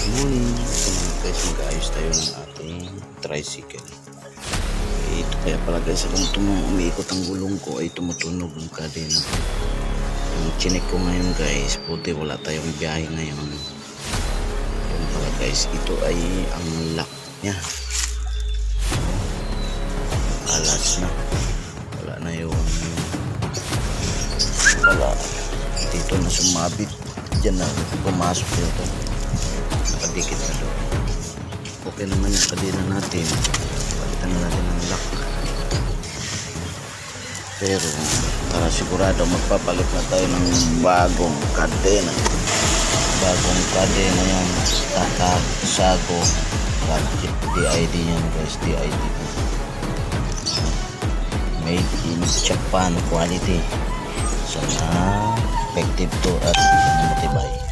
Morning. Guys, mag-ayos tayo ng ating tricycle. Ito kaya pala guys, kung umiikot ang gulong ko ay tumutunog ang kadena. Yung chinek ko ngayon guys, buti wala tayong biyahe ngayon. Yung pala guys, ito ay ang lock nya. Alas na. Wala na yung wala. Dito na sumabit. Diyan na pumasok dito. Nakadikit na doon. Okay naman yung kadena natin. Palitan na natin ng lock. Pero para sigurado magpapalit na tayo ng bagong kadena. Bagong kadena yan. Sago. DID yan guys. DID. Made in Japan quality. Sana effective to at matibay.